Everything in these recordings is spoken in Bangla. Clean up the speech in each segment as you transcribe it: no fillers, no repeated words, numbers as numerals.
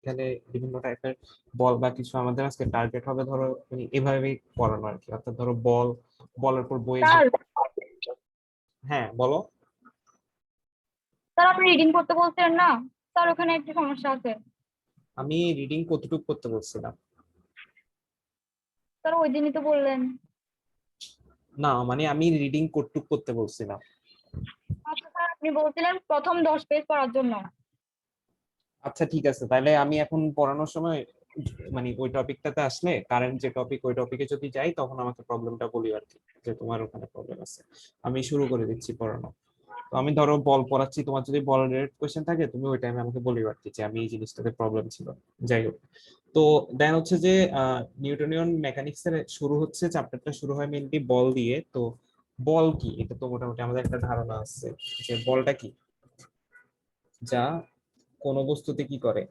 এখানে বিভিন্ন টাইপের বল বা কিছু আমাদের আজকে টার্গেট হবে, ধরো মানে এভাবেই পড়ানো আর কি। অর্থাৎ ধরো বলের পর বইয়ের যে, স্যার হ্যাঁ বলো। স্যার আপনি রিডিং করতে বলছেন না স্যার, ওখানে একটু সমস্যা আছে। আমি রিডিং কতটুকু করতে বলছিলাম? স্যার ওই দিনই তো বললেন। না মানে আমি রিডিং কতটুকু করতে বলছিলাম। আচ্ছা স্যার, আপনি বলছিলেন প্রথম 10 পেজ পড়ার জন্য। আচ্ছা ঠিক আছে, তাহলে আমি এখন পড়ানোর সময় মানে ওই টপিকটাতে আসলে, কারেন্ট যে টপিক ওই টপিকে যদি যাই তখন আমাকে প্রবলেমটা বলি আর কি, যে তোমার ওখানে প্রবলেম আছে। আমি শুরু করে দিচ্ছি পড়ানো। তো আমি ধরো বল পড়াচ্ছি, তোমার যদি বল রিলেটেড কোয়েশ্চেন থাকে তুমি ওই টাইমে আমাকে বলি আর কি, যে আমি এই জিনিসটাতে প্রবলেম ছিল। যাই হোক, তো দেন হচ্ছে যে নিউটনিয়ান মেকানিক্স এর শুরু হচ্ছে, চ্যাপ্টারটা শুরু হয় মেইনলি বল দিয়ে। তো বল কি এটা তো মোটামুটি আমাদের একটা ধারণা আছে, যে বলটা কি, যা কোনো বস্তুতে কি করে,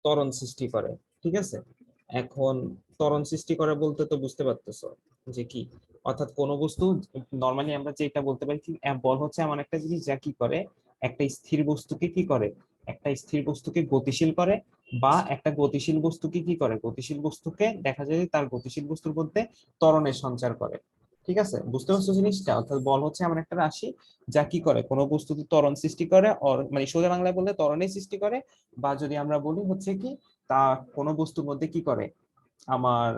ত্বরণ সৃষ্টি করে। ঠিক আছে, এখন ত্বরণ সৃষ্টি করে বলতে তো বুঝতে পারতেছো যে কি, অর্থাৎ কোন বস্তু, নর্মালি আমরা যেটা বলতে পারি কি, বল হচ্ছে এমন একটা জিনিস যা কি করে, একটা স্থির বস্তুকে কি করে, একটা স্থির বস্তুকে গতিশীল করে, বা একটা গতিশীল বস্তুকে কি করে, গতিশীল বস্তুকে দেখা যায় যে তার গতিশীল বস্তুর মধ্যে ত্বরণের সঞ্চার করে। ঠিক আছে, বুঝতে পারছো জিনিসটা? অর্থাৎ বল হচ্ছে এমন একটা রাশি যা কি করে, কোনো বস্তুতে ত্বরণ সৃষ্টি করে, মানে সোজা বাংলায় বললে ত্বরণের সৃষ্টি করে, বা যদি আমরা বলি হচ্ছে কি, তা কোনো বস্তুর মধ্যে কি করে, আমার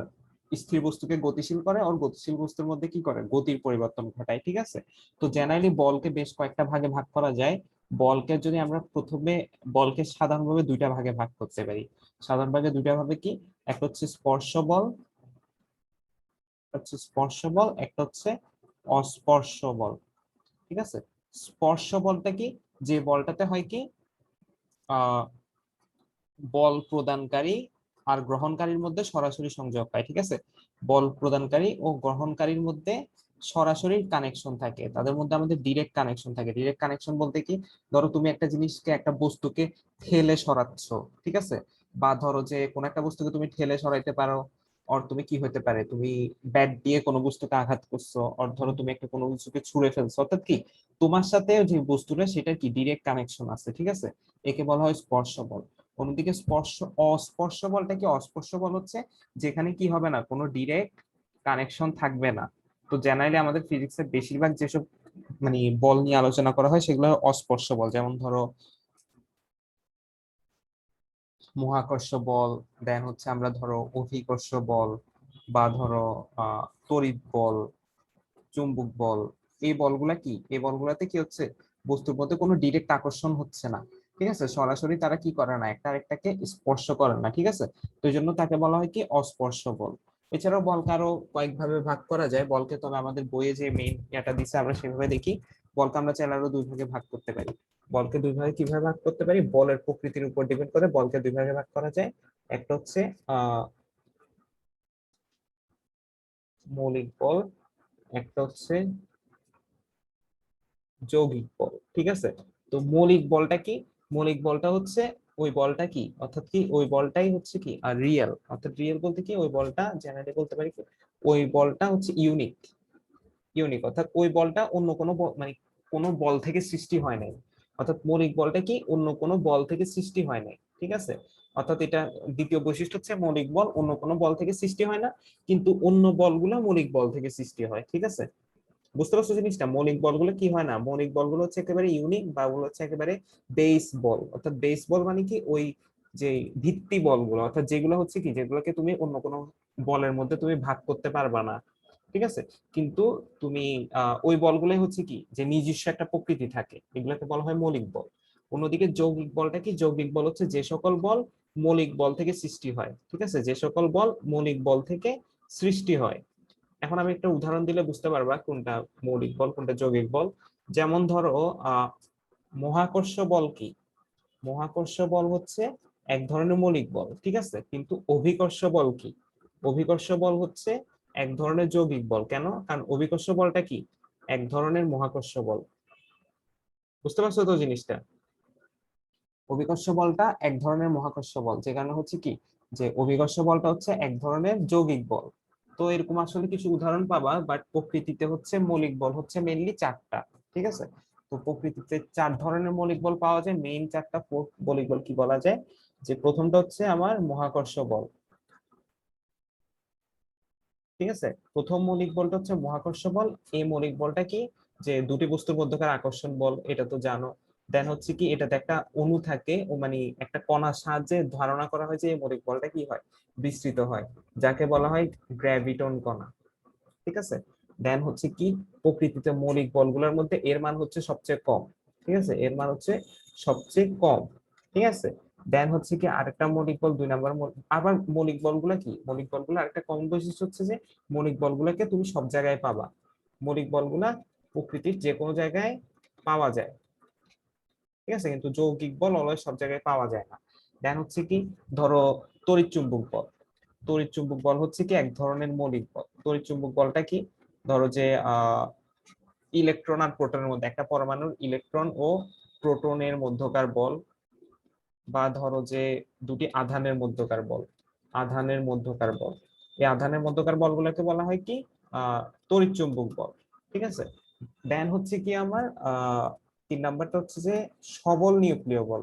স্থির বস্তুকে গতিশীল করে, আর গতিশীল বস্তুর মধ্যে কি করে, গতির পরিবর্তন ঘটায়। ঠিক আছে, তো জেনারেলি বলকে বেশ কয়েকটা ভাগে ভাগ করা যায়। বলকে যদি আমরা প্রথমে, বলকে সাধারণভাবে দুইটা ভাগে ভাগ করতে পারি। সাধারণ ভাগে দুইটা ভাবে কি, একটা হচ্ছে স্পর্শ বল, একটা হচ্ছে অস্পর্শ বল। ঠিক আছে, স্পর্শ বলটা কি, যে বলটাতে হয় কি, আহ বল প্রদানকারী আর গ্রহণকারীর মধ্যে সরাসরি সংযোগ পায়। ঠিক আছে, বল প্রদানকারী ও গ্রহণকারীর মধ্যে সরাসরি কানেকশন থাকে, তাদের মধ্যে আমাদের ডিরেক্ট কানেকশন থাকে। ডিরেক্ট কানেকশন বলতে কি, ধরো তুমি একটা জিনিসকে, একটা বস্তুকে ঠেলে সরাচ্ছ। ঠিক আছে, বা ধরো যে কোন একটা বস্তুকে তুমি ঠেলে সরাইতে পারো, আর তুমি কি হতে পারে, তুমি ব্যাট দিয়ে কোনো বস্তুকে আঘাত করছো, আর ধরো তুমি একটা কোনো বস্তুকে ছুঁড়ে ফেলছো, অর্থাৎ কি তোমার সাথে যে বস্তুটা সেটা কি ডিরেক্ট কানেকশন আছে। ঠিক আছে, একে বলা হয় স্পর্শ বল। অন্যদিকে অস্পর্শ বলটা কি, অস্পর্শ বল হচ্ছে যেখানে কি হবে না, কোনো ডিরেক্ট কানেকশন থাকবে না। তো জেনারেলি আমাদের ফিজিক্সের বেশিরভাগ যেসব মানে বল নিয়ে আলোচনা করা হয় সেগুলো অস্পর্শ বল, যেমন ধরো মহাকর্ষ বল, দেন হচ্ছে আমরা ধরো অভিকর্ষ বল, বা ধরো তড়িৎ বল, চুম্বক বল। এই বলগুলা কি, এই বলগুলাতে কি হচ্ছে, বস্তুর মধ্যে কোনো ডিরেক্ট আকর্ষণ হচ্ছে না। ঠিক আছে, সরাসরি তারা কি করে না, একটা আরেকটাকে স্পর্শ করে না। ঠিক আছে, তো এই জন্য তাকে বলা হয় কি, অস্পর্শ বল। এছাড়াও বলকে আরো কয়েকভাবে ভাগ করা যায় বলকে, তবে আমাদের বইয়ে যে মেইন এটা দিচ্ছে আমরা সেভাবে দেখি। বলকে আমরা চাইলে আরো দুই ভাগে ভাগ করতে পারি। বলকে দুই ভাগে কিভাবে ভাগ করতে পারি, বলের প্রকৃতির উপর ডিপেন্ড করে বলকে দুই ভাগে ভাগ করা যায়। একটা হচ্ছে মৌলিক বল, একটা হচ্ছে যৌগিক বল। ঠিক আছে, তো মৌলিক বলটা কি, মৌলিক বলটা হচ্ছে ওই বলটা কি, অর্থাৎ কি ওই বলটাই হচ্ছে কি আর রিয়েল, অর্থাৎ রিয়েল বলতে কি ওই বলটা জেনারেলি বলতে পারি কি, ওই বলটা হচ্ছে ইউনিক। ইউনিক অর্থাৎ ওই বলটা অন্য কোনো মানে কোনো বল থেকে সৃষ্টি হয় নাই। অর্থাৎ মৌলিক বলটা কি অন্য কোনো বল থেকে সৃষ্টি হয় নাই। ঠিক আছে, অর্থাৎ এটা দ্বিতীয় বৈশিষ্ট্য হচ্ছে মৌলিক বল অন্য কোনো বল থেকে সৃষ্টি হয় না, কিন্তু অন্য বলগুলো মৌলিক বল থেকে সৃষ্টি হয়। ঠিক আছে, বুঝতে পারছো জিনিসটা? মৌলিক বলগুলো কি হয় না, মৌলিক বলগুলো হচ্ছে একেবারে ইউনিক, বা ওগুলো হচ্ছে একেবারে বেস বল। অর্থাৎ বেস বল মানে কি, ওই যে ভিত্তি বলগুলো, অর্থাৎ যেগুলো হচ্ছে কি, যেগুলোকে তুমি অন্য কোনো বলের মধ্যে তুমি ভাগ করতে পারবা না। ঠিক আছে, কিন্তু তুমি ওই বলগুলোই হচ্ছে কি, যে নিজস্ব একটা প্রকৃতি থাকে, এগুলোকে বলা হয় মৌলিক বল। অন্যদিকে যৌগিক বলটা কি, যৌগিক বল হচ্ছে যে সকল বল মৌলিক বল থেকে সৃষ্টি হয়। ঠিক আছে, যে সকল বল মৌলিক বল থেকে সৃষ্টি হয়। এখন আমি একটা উদাহরণ দিলে বুঝতে পারবা কোনটা মৌলিক বল কোনটা যৌগিক বল। যেমন ধরো মহাকর্ষ বল কি, মহাকর্ষ বল হচ্ছে এক ধরনের মৌলিক বল। ঠিক আছে, কিন্তু অভিকর্ষ বল কি, অভিকর্ষ বল হচ্ছে এক ধরনের যৌগিক বল। কেন? কারণ অভিকর্ষ বলটা কি এক ধরনের মহাকর্ষ বল। বুঝতে পারছো তো জিনিসটা? অভিকর্ষ বলটা এক ধরনের মহাকর্ষ বল, যে কারণে হচ্ছে কি, যে অভিকর্ষ বলটা হচ্ছে এক ধরনের যৌগিক বল। তো এরকম আসলে কিছু উদাহরণ পাবা, বাট প্রকৃতিতে হচ্ছে মৌলিক বল হচ্ছে মেইনলি চারটা। ঠিক আছে, তো প্রকৃতিতে চার ধরনের মৌলিক বল পাওয়া যায়, মেইন চারটা মৌলিক বল কি বলা যায়, যে প্রথমটা হচ্ছে আমার মহাকর্ষ বল, ঠিক আছে। প্রথম মৌলিক বলটা হচ্ছে মহাকর্ষ বল। এই মৌলিক বলটা কি, যে দুটি বস্তুর মধ্যকার আকর্ষণ বল, এটা তো জানো। দেন হচ্ছে কি, এটাতে একটা অণু থাকে, ও মানে একটা কণার সাহায্যে ধারণা করা হয় যে এই মৌলিক বলটা কি হয়, বিস্তৃত হয়, যাকে বলা হয় গ্র্যাভিটন কণা, ঠিক আছে। দেন হচ্ছে কি, প্রকৃতিতে মৌলিক বলগুলোর মধ্যে এর মান হচ্ছে সবচেয়ে কম, ঠিক আছে, এর মান হচ্ছে সবচেয়ে কম, ঠিক আছে। দেন হচ্ছে কি আরেকটা মৌলিক বল, 2 নম্বর আবার মৌলিক বলগুলা কি, মৌলিক বলগুলো আরেকটা কমন বৈশিষ্ট্য হচ্ছে যে মৌলিক বলগুলোকে তুমি সব জায়গায় পাবা, মৌলিক বলগুলা প্রকৃতির যে কোনো জায়গায় পাওয়া যায়, ঠিক আছে, কিন্তু যৌগিক বল অলওয়েজ সব জায়গায় পাওয়া যায় না। দেন হচ্ছে কি, ধরো তড়িৎ চুম্বক বল। তড়িৎ চুম্বক বল হচ্ছে কি এক ধরনের মৌলিক বল। তড়িৎ চুম্বক বলটা কি, ধরো যে ইলেকট্রন আর প্রোটনের মধ্যে, একটা পরমাণুর ইলেকট্রন ও প্রোটনের মধ্যকার বল, বা ধরো যে দুটি আধানের মধ্যকার বল, আধানের মধ্যকার বল, এই আধানের মধ্যকার বলগুলোকে বলা হয় কি তড়িৎ চুম্বক বল, ঠিক আছে। দেন হচ্ছে কি আমার 3 নাম্বারটা হচ্ছে যে সবল নিউক্লিয় বল।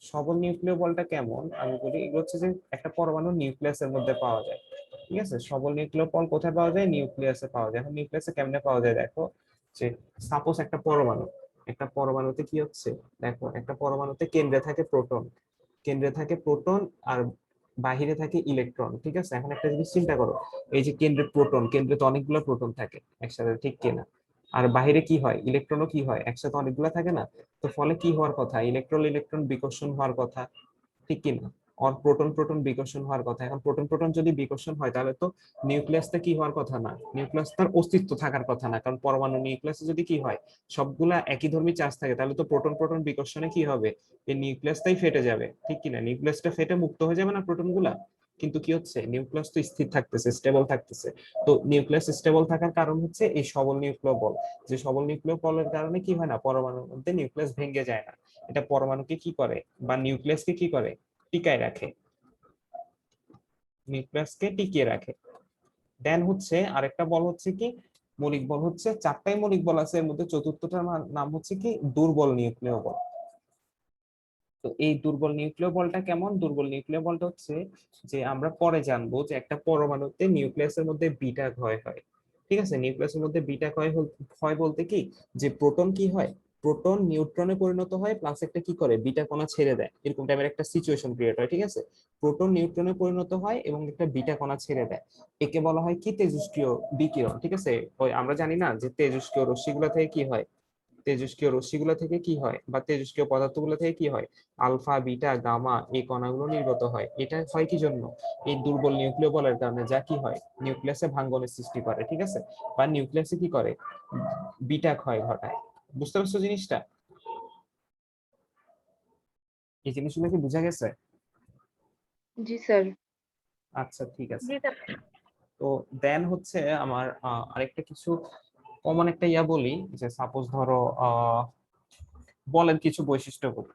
সবল নিউক্লিয় বলটা কেমন আমি বলি, এগুলো হচ্ছে যে একটা পরমাণু নিউক্লিয়াসের মধ্যে পাওয়া যায়, ঠিক আছে। সবল নিউক্লিয় বল কোথায় পাওয়া যায়, নিউক্লিয়াসে পাওয়া যায়। এখন নিউক্লিয়াসে কেমনে পাওয়া যায় দেখো, যে সাপোজ একটা পরমাণু, একটা পরমাণুতে কি হচ্ছে, দেখো একটা পরমাণুতে কেন্দ্রে থাকে প্রোটন, কেন্দ্রে থাকে প্রোটন আর বাহিরে থাকে ইলেকট্রন, ঠিক আছে। এখন একটা জিনিস চিন্তা করো, এই যে কেন্দ্রে প্রোটন, কেন্দ্রে তো অনেকগুলো প্রোটন থাকে একসাথে, ঠিক কিনা, আর বাহিরে কি হয়, ইলেকট্রনও কি হয় একসাথে অনেকগুলো থাকে না, তো ফলে কি হওয়ার কথা, ইলেকট্রন ইলেকট্রন বিকর্ষণ হওয়ার কথা, ঠিক কিনা, আর প্রোটন প্রোটন বিকর্ষণ হওয়ার কথা। এখন প্রোটন প্রোটন যদি বিকর্ষণ হয় তাহলে তো নিউক্লিয়াসটা কি হওয়ার কথা না, নিউক্লিয়াস তার অস্তিত্ব থাকার কথা না, কারণ পরমাণু নিউক্লিয়াসে যদি কি হয়, সবগুলা একই ধর্মী চার্জ থাকে, তাহলে তো প্রোটন প্রোটন বিকর্ষণে কি হবে, এই নিউক্লিয়াসটাই ফেটে যাবে, ঠিক কিনা, নিউক্লিয়াসটা ফেটে মুক্ত হয়ে যাবে না প্রোটন গুলা। কিন্তু কি হচ্ছে, নিউক্লিয়াস তো স্থির থাকতেছে, স্টেবল থাকতেছে। তো নিউক্লিয়াস স্টেবল থাকার কারণ হচ্ছে এই সবল নিউক্লিয় বল। যে সবল নিউক্লিয় বলের কারণে কি হয় না, পরমাণুর মধ্যে নিউক্লিয়াস ভেঙে যায় না, এটা পরমাণুকে কি করে, বা নিউক্লিয়াসকে কি করে, টিকায় রাখে, নিউক্লিয়াসকে টিকিয়ে রাখে। দেন হচ্ছে আরেকটা বল হচ্ছে কি, মৌলিক বল হচ্ছে 4টাই মৌলিক বল আছে, এর মধ্যে চতুর্থটার নাম হচ্ছে কি দুর্বল নিউক্লিয় বল। তো এই দুর্বল নিউক্লিয় বলটা কেমন, দুর্বল নিউক্লিয় বলটা হচ্ছে যে আমরা পরে জানবো যে একটা পরমাণুতে নিউক্লিয়াসের মধ্যে বিটা ক্ষয় হয়, ঠিক আছে। নিউক্লিয়াসের মধ্যে বিটা ক্ষয় হয় বলতে কি, যে প্রোটন কি হয়, প্রোটন নিউট্রনে পরিণত হয়, প্লাস একটা কি করে বিটা কণা ছেড়ে দেয়, এরকম টাইপের একটা সিচুয়েশন ক্রিয়েট হয়, ঠিক আছে। প্রোটন নিউট্রনে পরিণত হয় এবং একটা বিটা কণা ছেড়ে দেয়, একে বলা হয় কি তেজস্ক্রিয় বিকিরণ, ঠিক আছে। ওই আমরা জানি না যে তেজস্ক্রিয় রশ্মিগুলো থেকে কি হয়, তেজস্ক্রিয় রশ্মিগুলো থেকে কি হয়, বা তেজস্ক্রিয় পদার্থগুলো থেকে কি হয়, আলফা বিটা গামা এই কণাগুলো নির্গত হয়। এটা হয় কি জন্য, এই দুর্বল নিউক্লিয় বলের কারণে, যা কি হয় নিউক্লিয়াসে ভাঙ্গনের সৃষ্টি করে, ঠিক আছে, বা নিউক্লিয়াসে কি করে, বিটা ক্ষয় ঘটায়। বুঝতে পারছো জিনিসটা, এই জিনিসগুলো কি বোঝা গেছে? জি স্যার। আচ্ছা ঠিক আছে। জি স্যার। তো দেন হচ্ছে আমার আরেকটা কিছু কমন একটা ইয়া বলি, যে সাপোজ ধরো বলের কিছু বৈশিষ্ট্য বলি।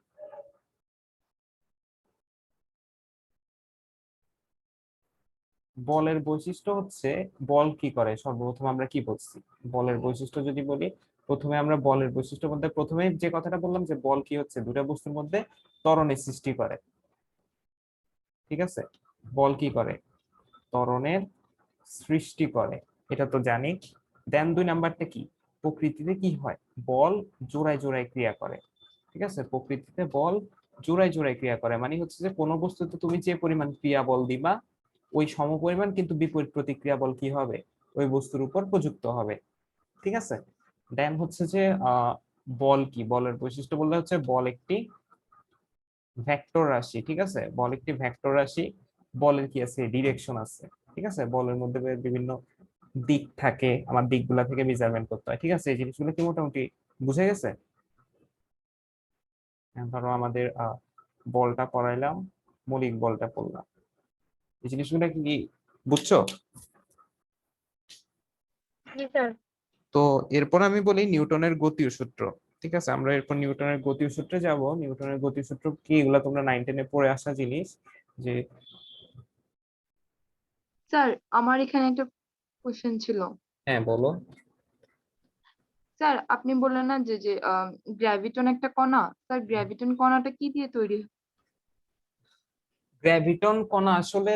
বলের বৈশিষ্ট্য হচ্ছে, বল কি করে, সর্বপ্রথম আমরা কি বলছি, বলের বৈশিষ্ট্য যদি বলি, প্রথমে আমরা বলের বৈশিষ্ট্য বলতে প্রথমে যে কথাটা বললাম, যে বল কি হচ্ছে, দুটা বস্তুর মধ্যে ত্বরণের সৃষ্টি করে, ঠিক আছে। বল কি করে, ত্বরণের সৃষ্টি করে, এটা তো জানি। দেন 2 নাম্বারটা কি, প্রকৃতিতে কি হয়, বল জোড়ায় জোড়ায় ক্রিয়া করে, ঠিক আছে। প্রকৃতিতে বল জোড়ায় জোড়ায় ক্রিয়া করে, মানে হচ্ছে যে কোনো বস্তুতে তুমি যে পরিমাণ ক্রিয়া বল দিবা, ওই সমপরিমাণ কিন্তু বিপরীত প্রতিক্রিয়া বল কি হবে, ওই বস্তুর উপর প্রযুক্ত হবে, ঠিক আছে। দেন হচ্ছে যে বল কি, বলের বৈশিষ্ট্য বলতে হচ্ছে বল একটি ভেক্টর রাশি, ঠিক আছে, বল একটি ভেক্টর রাশি। বলের কি আছে, ডিরেকশন আছে, ঠিক আছে, বলের মধ্যে বিভিন্ন দিক থাকে, আমার দিকগুলা থেকে মেজারমেন্ট করতে হয়, ঠিক আছে। এই জিনিসগুলো কি মোটামুটি বুঝে গেছে? ধরো আমাদের বলটা পড়াইলাম, মৌলিক বলটা পড়লাম, এই জিনিসগুলো কি বুঝছো? জি স্যার। তো এরপর আমি বলি নিউটনের গতীয় সূত্র, ঠিক আছে। আমরা এরপর নিউটনের গতীয় সূত্রে যাব। নিউটনের গতীয় সূত্র কি, এগুলা তোমরা 9-10 এ পড়ে আসা জিনিস। যে স্যার আমার এখানে একটা কোশ্চেন ছিল। হ্যাঁ বলো। স্যার আপনি বললেন না যে যে গ্র্যাভিটন একটা কণা, স্যার গ্র্যাভিটন কণাটা কি দিয়ে তৈরি? গ্র্যাভিটন কণা আসলে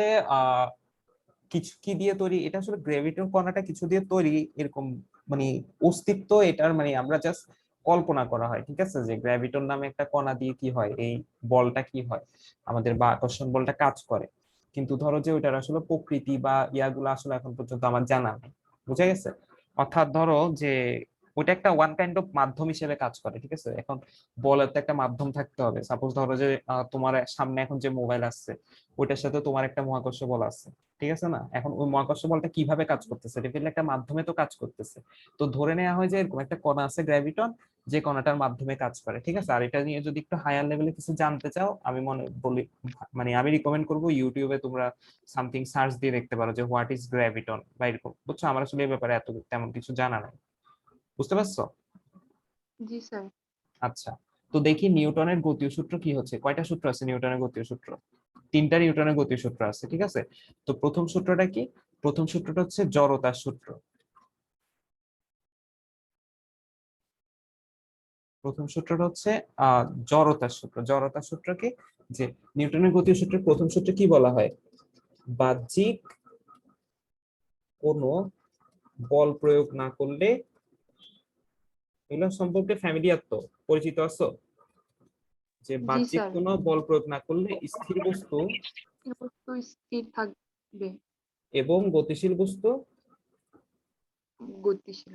কিছু কি দিয়ে তৈরি, এটা আসলে গ্র্যাভিটন কণাটা কিছু দিয়ে তৈরি এরকম মানে অস্তিত্ব এটার মানে আমরা জাস্ট কল্পনা করা হয়, ঠিক আছে, যে গ্র্যাভিটন নামে একটা কণা দিয়ে কি হয়, এই বলটা কি হয়, আমাদের বা আকর্ষণ বলটা কাজ করে। কিন্তু ধরো যে ওইটার আসলে প্রকৃতি বা ইয়াগুলো আসলে এখন পর্যন্ত আমার জানা নেই, বুঝা গেছে। অর্থাৎ ধরো যে ওইটা একটা ওয়ান কাইন্ড অফ মাধ্যম হিসেবে কাজ করে, ঠিক আছে। এখন বলের তো একটা মাধ্যম থাকতে হবে। সাপোজ ধরো যে তোমার সামনে এখন যে মোবাইল আসছে, ওইটার সাথে তোমার একটা মহাকর্ষ বল আছে, ঠিক আছে না। এখন ওই মহাকর্ষ বলটা কিভাবে কাজ করতেছে, ডেফিনেটলি একটা মাধ্যমে তো কাজ করতেছে। তো ধরে নেওয়া হয় যে এরকম একটা কণা আছে গ্র্যাভিটন, যে কণাটার মাধ্যমে কাজ করে, ঠিক আছে। আর এটা নিয়ে যদি একটু হায়ার লেভেলে কিছু জানতে চাও, আমি মনে বলি মানে আমি রিকমেন্ড করবো ইউটিউবে তোমরা সামথিং সার্চ দিয়ে দেখতে পারো যে হোয়াট ইজ গ্র্যাভিটন বা এরকম, বুঝছো। আমার আসলে এই ব্যাপারে এত তেমন কিছু জানা নাই, বুঝতে পারছো? জি স্যার। আচ্ছা, তো দেখি নিউটনের গতীয় সূত্র কি হচ্ছে। কয়টা সূত্র আছে নিউটনের গতীয় সূত্র? তিনটা নিউটনের গতীয় সূত্র আছে, ঠিক আছে। তো প্রথম সূত্রটা কি? প্রথম সূত্রটা হচ্ছে জড়তার সূত্র। প্রথম সূত্রটা হচ্ছে জড়তার সূত্র। জড়তার সূত্র কি, যে নিউটনের গতীয় সূত্রের প্রথম সূত্রে কি বলা হয়, বাহ্যিক কোনো বল প্রয়োগ না করলে, এগুলো সম্পর্কে ফ্যামিলিয়ার তো, পরিচিত আছো, যে জি বাহ্যিক স্যার। কোনো বল প্রয়োগ না করলে স্থির বস্তু এই বস্তু স্থির থাকবে, এবং গতিশীল বস্তু, গতিশীল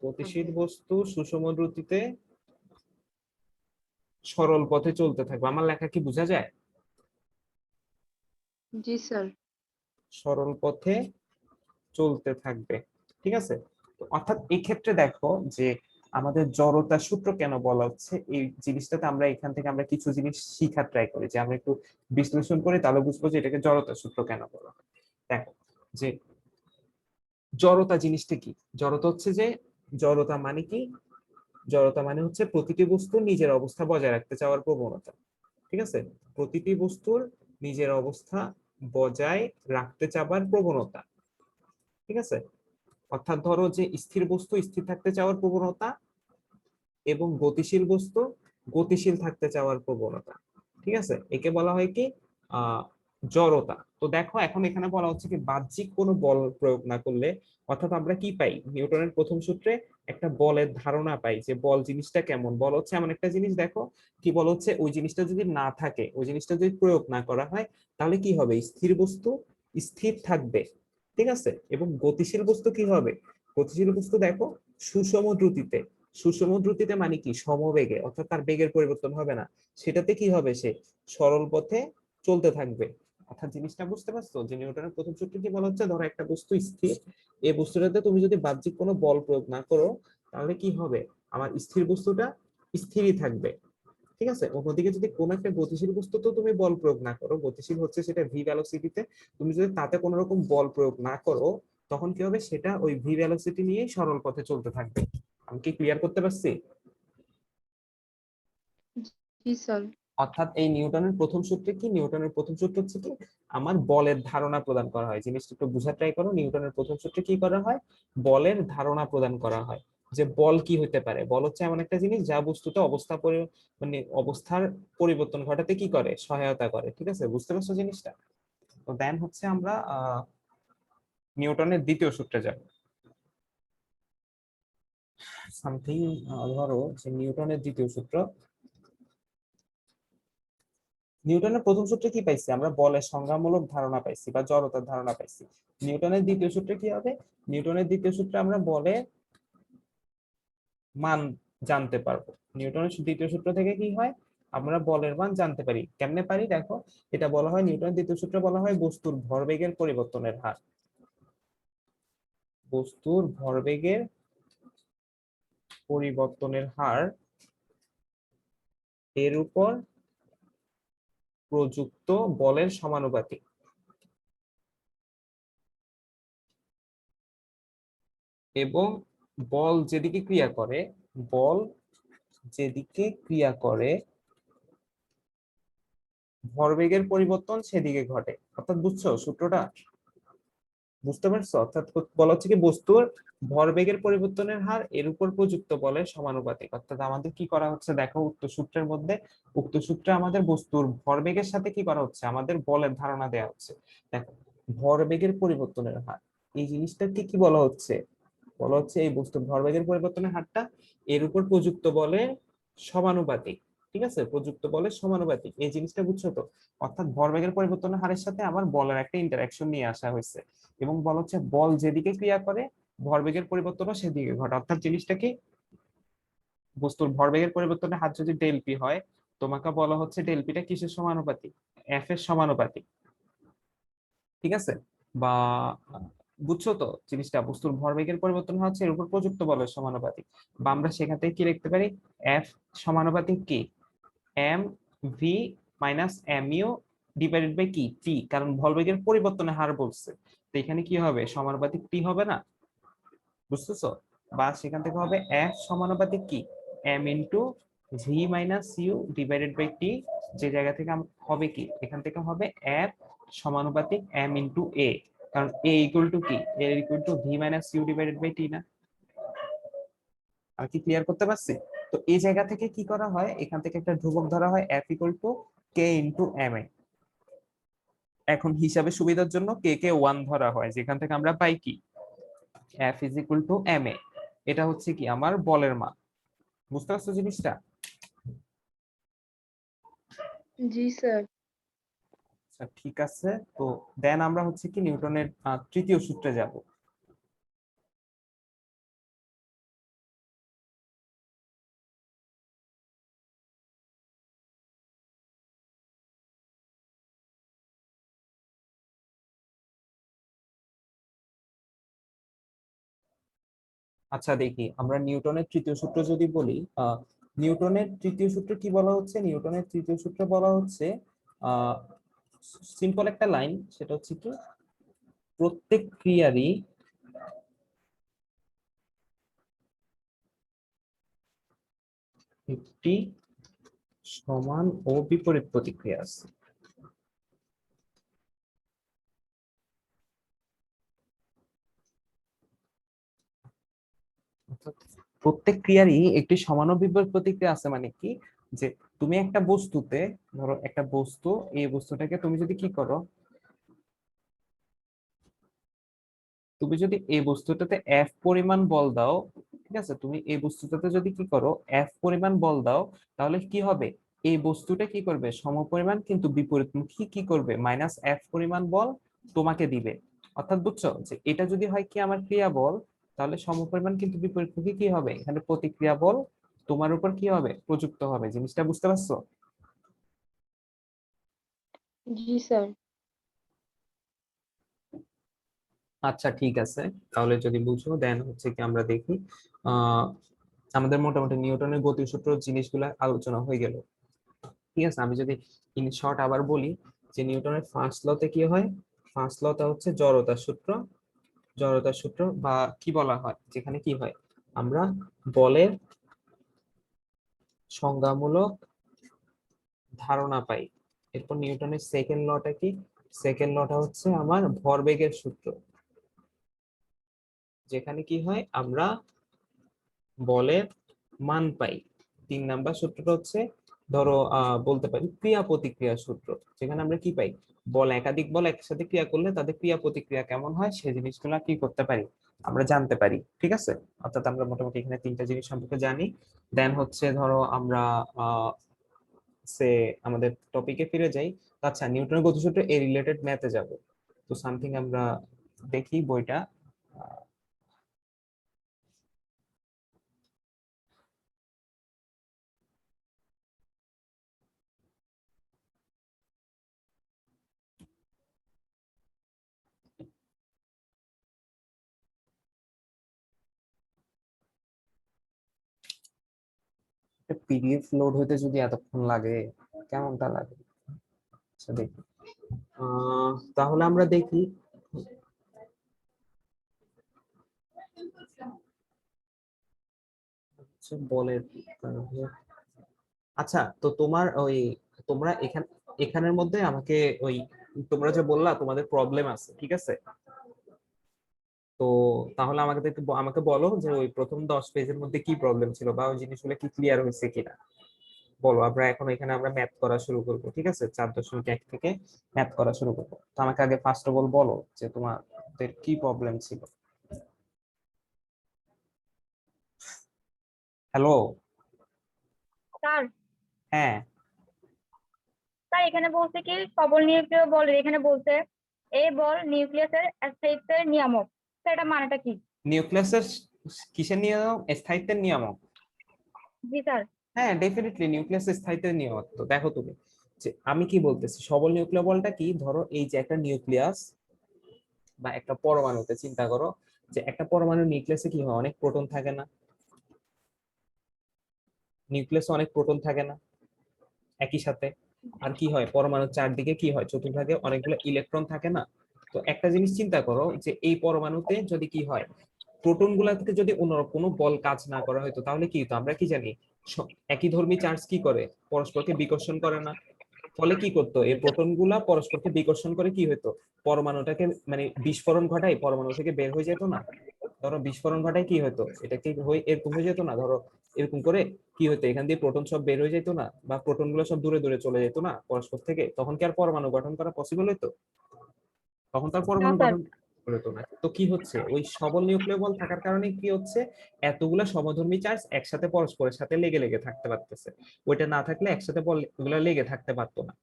গতিশীল থাকবে। বস্তু সুষম দ্রুতিতে সরল পথে চলতে থাকবে। আমার লেখা কি বোঝা যায়? জি স্যার। সরল পথে চলতে থাকবে, ঠিক আছে। তো অর্থাৎ এই ক্ষেত্রে দেখো যে আমাদের জড়তার সূত্র কেন বলা হচ্ছে, এই জিনিসটাতে আমরা এখান থেকে আমরা কিছু জিনিস শিখার ট্রাই করি, যে আমরা একটু বিশ্লেষণ করি, তাহলে বুঝবো যে এটাকে জড়তার সূত্র কেন বলা হয়। দেখো যে জড়তা জিনিসটা কি। জড়তা হচ্ছে যে, জড়তা মানে কি, জড়তা মানে হচ্ছে প্রতিটি বস্তু নিজের অবস্থা বজায় রাখতে চাওয়ার প্রবণতা, ঠিক আছে। প্রতিটি বস্তুর নিজের অবস্থা বজায় রাখতে চাবার প্রবণতা, ঠিক আছে। অর্থাৎ ধরো যে স্থির বস্তু স্থির থাকতে চাওয়ার প্রবণতা এবং গতিশীল বস্তু গতিশীল থাকতে চাওয়ার প্রবণতা, ঠিক আছে। একে বলা হয় কি আহ জড়তা। তো দেখো এখন এখানে বলা হচ্ছে কি বাহ্যিক কোনো বল প্রয়োগ না করলে, অর্থাৎ আমরা কি পাই নিউটনের প্রথম সূত্রে, একটা বলের ধারণা পাই, যে বল জিনিসটা কেমন। বল হচ্ছে এমন একটা জিনিস, দেখো কি বল হচ্ছে, ওই জিনিসটা যদি না থাকে, ওই জিনিসটা যদি প্রয়োগ না করা হয়, তাহলে কি হবে, স্থির বস্তু স্থির থাকবে, ঠিক আছে। এবং গতিশীল বস্তু কি হবে, গতিশীল বস্তু দেখো সুষম দ্রুতিতে, সুষম দ্রুতিতে মানে কি সমবেগে, অর্থাৎ তার বেগের পরিবর্তন হবে না, সেটাতে কি হবে, সে সরল পথে চলতে থাকবে। অর্থাৎ জিনিসটা বুঝতে পারছো যে নিউটনের প্রথম সূত্রে কি বলা হচ্ছে, ধরো একটা বস্তু স্থির, এই বস্তুটাতে তুমি যদি বাহ্যিক কোনো বল প্রয়োগ না করো, তাহলে কি হবে, আমার স্থির বস্তুটা স্থিরই থাকবে, ঠিক আছে। অন্যদিকে যদি কোন একটা গতিশীল বস্তু তো তুমি বল প্রয়োগ না করো, গতিশীল হচ্ছে সেটা ভি ভ্যালোসিটিতে, তুমি যদি তাতে কোনো রকম বল প্রয়োগ না করো, তখন কি হবে, সেটা ওই ভি ভ্যালোসিটি নিয়েই সরল পথে চলতে থাকবে। আমি কি ক্লিয়ার করতে পারছি? জি স্যার। অর্থাৎ এই নিউটনের প্রথম সূত্রে কি, নিউটনের প্রথম সূত্র হচ্ছে কি আমার বলের ধারণা প্রদান করা হয়। জিনিসটা একটু বোঝার ট্রাই করো, নিউটনের প্রথম সূত্রে কি করা হয়, বলের ধারণা প্রদান করা হয়, যে বল কি হতে পারে। বল হচ্ছে এমন একটা জিনিস যা বস্তুতে মানে অবস্থার পরিবর্তন ঘটাতে কি করে, সহায়তা করে, ঠিক আছে। বুঝতে পারছো জিনিসটা? তো দেন হচ্ছে আমরা নিউটনের দ্বিতীয় সূত্রে যাব। সামথিং ধরো যে নিউটনের দ্বিতীয় সূত্র, নিউটনের প্রথম সূত্রে কি পাইছি আমরা, বলের সংজ্ঞামূলক ধারণা পাইছি বা জড়তার ধারণা পাইছি। নিউটনের দ্বিতীয় সূত্রে কি হবে, নিউটনের দ্বিতীয় সূত্রে আমরা বলের মান জানতে পারবো। নিউটনের দ্বিতীয় সূত্র থেকে কি হয়, আমরা বলের মান জানতে পারি। কেমনে পারি দেখো, এটা বলা হয় নিউটনের দ্বিতীয় সূত্রে বলা হয় বস্তুর ভরবেগের পরিবর্তনের হার, বস্তুর ভরবেগের পরিবর্তনের হার এর উপর প্রযুক্ত বলের সমানুপাতিক। এবং বল যেদিকে ক্রিয়া করে, বল যেদিকে ক্রিয়া করে ভরবেগের পরিবর্তন সেদিকে ঘটে। অর্থাৎ বুঝছো সূত্রটা? বুঝতে পারছো? অর্থাৎ বলা হচ্ছে কি বস্তুর ভরবেগের পরিবর্তনের হার এর উপর প্রযুক্ত বলের সমানুপাতিক। অর্থাৎ আমাদের কি করা হচ্ছে দেখো, উক্ত সূত্রের মধ্যে, উক্ত সূত্রে আমাদের বস্তুর ভরবেগের সাথে কি করা হচ্ছে, আমাদের বলের ধারণা দেওয়া হচ্ছে। দেখো, ভরবেগের পরিবর্তনের হার, এই জিনিসটাকে কি বলা হচ্ছে? বলা হচ্ছে এই বস্তুর ভরবেগের পরিবর্তনের হারটা এর উপর প্রযুক্ত বলের সমানুপাতিক। ঠিক আছে, প্রযুক্ত বলের সমানুপাতিক, এই জিনিসটা বুঝছো তো? অর্থাৎ ভরবেগের পরিবর্তনের হারের সাথে আবার বলের একটা ইন্টারঅ্যাকশন নিয়ে আসা হয়েছে, এবং বলা হচ্ছে বল যেদিকে ক্রিয়া করে ভরবেগের পরিবর্তনও সেদিকে ঘটে। অর্থাৎ জিনিসটা কি, বস্তুর ভরবেগের পরিবর্তনের হার যদি ডেল পি হয়, তোমাকে বলা হচ্ছে ডেল পিটা কিসের সমানুপাতিক? এফ এর সমানুপাতিক। ঠিক আছে, বা বুঝছো তো জিনিসটা, বস্তুর ভরবেগের পরিবর্তন হচ্ছে এর উপর প্রযুক্ত বলের সমানুপাতিক। বা আমরা সেখান থেকে কি লিখতে পারি, এফ সমানুপাতিক কি, M V minus M U divided by কি টি, কারণ ভরবেগের পরিবর্তনের হার বলছে, তো এখানে কি হবে, সমানুপাতিক টি হবে না? বুঝতেছো? বা সেখান থেকে হবে এফ সমানুপাতিক কি, M into V minus U divided by T, যে জায়গা থেকে হবে কি, এখান থেকে হবে এফ সমানুপাতিক এম ইন্টু এ, কারণ এ ইকুয়াল টু কি, A equal to V minus U divided by T না? আর কি ক্লিয়ার করতে পারছি? তো এই জায়গা থেকে কি করা হয়, এখান থেকে একটা ধ্রুবক ধরা হয় F equal to K into M A. এখন হিসাবে সুবিধার জন্য কে কে 1 ধরা হয়, যেখান থেকে আমরা পাই কি, F is equal to M A. এটা হচ্ছে কি আমার বলের মান। বুঝতে পারছো জিনিসটা? জি স্যার। আচ্ছা ঠিক আছে, তো দেন আমরা হচ্ছে কি নিউটনের তৃতীয় সূত্রে যাব। আচ্ছা দেখি, আমরা নিউটনের তৃতীয় সূত্র যদি বলি, নিউটনের তৃতীয় সূত্র কি বলা হচ্ছে, নিউটনের তৃতীয় সূত্র বলা হচ্ছে সিম্পল একটা লাইন, সেটা হচ্ছে কি প্রত্যেক ক্রিয়ারই একটি সমান ও বিপরীত প্রতিক্রিয়া আছে। অর্থাৎ প্রত্যেক ক্রিয়ারই একটি সমান ও বিপরীত প্রতিক্রিয়া আছে, মানে কি, যে তুমি একটা বস্তুতে, ধরো একটা বস্তু, এই বস্তুটাকে তুমি যদি কি করো, তুমি যদি এই বস্তুটাতে এফ পরিমাণ বল দাও, ঠিক আছে, তুমি এই বস্তুটাতে যদি কি করো, এফ পরিমাণ বল দাও, তাহলে কি হবে, এই বস্তুটা কি করবে, সমপরিমাণ কিন্তু বিপরীতমুখী কি করবে, মাইনাস এফ পরিমাণ বল তোমাকে দিবে। অর্থাৎ বুঝছো, যে এটা যদি হয় কি আমার ক্রিয়া বল, তাহলে সমপরিমাণ কিন্তু বিপরীতমুখী কি হবে, এখানে প্রতিক্রিয়া বল তোমার উপর কি হবে, প্রযুক্ত হবে। জিনিসটা বুঝতে পারছো? জি স্যার। আচ্ছা ঠিক আছে, তাহলে যদি বুঝো দেন হচ্ছে কি আমরা দেখি, আহ আমাদের মোটামুটি নিউটনের গতিসূত্র জিনিসগুলো আলোচনা হয়ে গেল। ঠিক আছে, আমি যদি ইন শর্ট আবার বলি, যে নিউটনের ফার্স্ট লতে কি হয়, ফার্স্ট লটা হচ্ছে জড়তার সূত্র। জড়তার সূত্র বা কি বলা হয়, যেখানে কি হয়, আমরা বলের সংজ্ঞামূলক ধারণা পাই। এরপর নিউটনের সেকেন্ড লটা কি, সেকেন্ড লটা হচ্ছে আমার ভরবেগের সূত্র, যেখানে কি হয় আমরা বলের মান পাই। 3 নাম্বার সূত্রটা হচ্ছে, ধরো বলতে পারি ক্রিয়া প্রতিক্রিয়া সূত্র, যেখানে আমরা কি পাই, বল একাধিক বল একসাথে ক্রিয়া করলে তাদের ক্রিয়া প্রতিক্রিয়া কেমন হয়, সেই জিনিসগুলো কি করতে পারি, আমরা জানতে পারি। ঠিক আছে, অর্থাৎ আমরা মোটামুটি এখানে 3টা জিনিস সম্পর্কে জানি। দেন হচ্ছে ধরো আমরা আহ সে আমাদের টপিকে ফিরে যাই। তো আচ্ছা, নিউটনের গতিসূত্র এ রিলেটেড ম্যাথে যাব। তো সামথিং আমরা দেখি বইটা, পিডিএফ লোড হইতে যদি এতক্ষণ লাগে, কেমনটা লাগে? আচ্ছা দেখি, তাহলে আমরা দেখি, বলের, আচ্ছা তো তোমার ওই, তোমরা এখানের মধ্যে আমাকে ওই, তোমরা যে বললা তোমাদের প্রবলেম আছে, ঠিক আছে, তো তাহলে আমাকে বলো যে ওই প্রথম 10 পেজের মধ্যে কি প্রবলেম ছিল বা ওই জিনিসগুলো কি ক্লিয়ার হয়েছে কিনা বলো। আমরা ম্যাথ করা শুরু করবো, ঠিক আছে? 4.1 থেকে ম্যাথ করা শুরু করবো। তো আমাকে আগে ফার্স্ট অফ অল বলো যে তোমাদের কি প্রবলেম ছিল। হ্যালো। স্যার হ্যাঁ, স্যার এখানে বলছে কি সবল নিউক্লিয় বলের এখানে বলছে এই বল নিউক্লিয়াসের অস্থায়িত্বের নিয়ামক। স্যার এটা মানেটা কি? নিউক্লিয়াসের কিসের নিয়ম? স্থায়িত্বের নিয়ামক। জি স্যার। হ্যাঁ, ডেফিনেটলি নিউক্লিয়াসের স্থায়িত্বের নিয়ামক। তো দেখো তুমি যে আমি কি বলতেছি, সবল নিউক্লিয় বলটা কি, ধরো এই যে একটা নিউক্লিয়াস বা একটা পরমাণুতে চিন্তা করো যে একটা পরমাণুর নিউক্লিয়াসে কি হয়, অনেক প্রোটন থাকে না? নিউক্লিয়াসে অনেক প্রোটন থাকে না একই সাথে? আর কি হয়, পরমাণুর চারদিকে কি হয়, চতুর্ভাগে অনেকগুলো ইলেকট্রন থাকে না? তো একটা জিনিস চিন্তা করো যে এই পরমাণুতে যদি কি হয়, প্রোটন গুলা থেকে যদি অন্য কোনো বল কাজ না করা হতো তাহলে কি হতো? আমরা কি জানি, একই ধর্মী চার্জ কি করে, পরস্পরকে বিকর্ষণ করে না? ফলে কি করতো, এই প্রোটন গুলা পরস্পরকে বিকর্ষণ করে কি হতো, পরমাণুটাকে মানে বিস্ফোরণ ঘটায়, পরমাণু থেকে বের হয়ে যেত না? ধরো বিস্ফোরণ ঘটায় কি হতো, এটা কি এরকম হয়ে যেত না? ধরো এরকম করে কি হতো, এখান দিয়ে প্রোটন সব বের হয়ে যেত না, বা প্রোটন গুলো সব দূরে দূরে চলে যেত না পরস্পর থেকে? তখন কি আর পরমাণু গঠন করা পসিবল হতো? তখন তার না পরমাণু স্যার। গঠন হতো না। তো কি হচ্ছে, ওই সবল নিউক্লিয় বল থাকার কারণে কি হচ্ছে, এতগুলা সমধর্মী চার্জ একসাথে পরস্পরের সাথে লেগে লেগে থাকতে পারতেছে। ওইটা না থাকলে একসাথে বল এগুলা লেগে থাকতে পারতো না।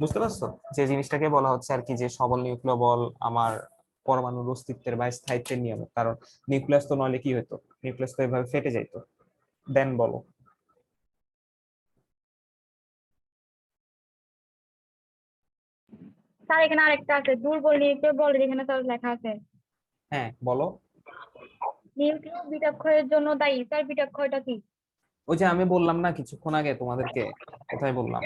বুঝতে পারছো যে জিনিসটাকে বলা হচ্ছে আর কি, যে সবল নিউক্লিয় বল আমার পরমাণুর অস্তিত্বের বা স্থায়িত্বের নিয়ম। কারণ নিউক্লিয়াস তো নলে কি হতো, নিউক্লিয়াস তো এভাবে ফেটে যাইতো। দেন বলো। স্যার এখানে আরেকটা আছে দুর্বল নিউক্লিয় বলের এখানে স্যার লেখা আছে হ্যাঁ বলো। নিউক্লিয় বিটাক্ষয়ের জন্য দায়ী। স্যার বিটাক্ষয়টা কি? ওই যে আমি বললাম না কিছুক্ষণ আগে তোমাদেরকে, কোথায় বললাম,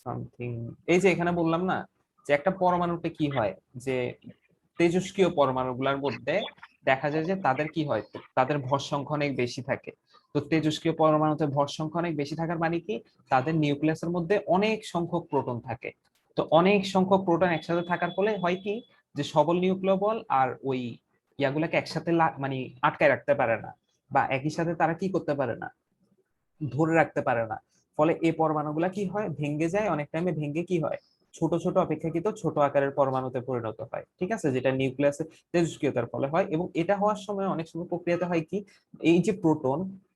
সামথিং, এই যে এখানে বললাম না যে একটা পরমাণুতে কি হয়, যে তেজস্ক্রিয় পরমাণুগুলোর মধ্যে দেখা যায় যে তাদের কি হয়, তাদের ভর সংখ্যা অনেক বেশি থাকে। তো তেজস্ক্রিয় পরমাণুতে ভর সংখ্যা অনেক বেশি থাকার মানে কি, তাদের নিউক্লিয়াসের মধ্যে অনেক সংখ্যক প্রোটন থাকে। তো অনেক সংখ্যক প্রোটন একসাথে থাকার ফলে হয় কি, যে সবল নিউক্লিয় বল আর ওই ইয়াগুলাকে একসাথে মানে আটকায় রাখতে পারে না, বা একই সাথে তারা কি করতে পারে না, ধরে রাখতে পারে না। ফলে এই পরমাণুগুলা কি হয়, ভেঙে যায়, অনেক টাইমে ভেঙে কি হয়, ছোট ছোট অপেক্ষাকৃত ছোট আকারের পরমাণুতে পরিণত হয়, ঠিক আছে? যেটা নিউক্লিয়াসের তেজস্ক্রিয়তার ফলে হয়। এবং এটা হওয়ার সময় অনেক সময় প্রক্রিয়াতে হয় কি, এই যে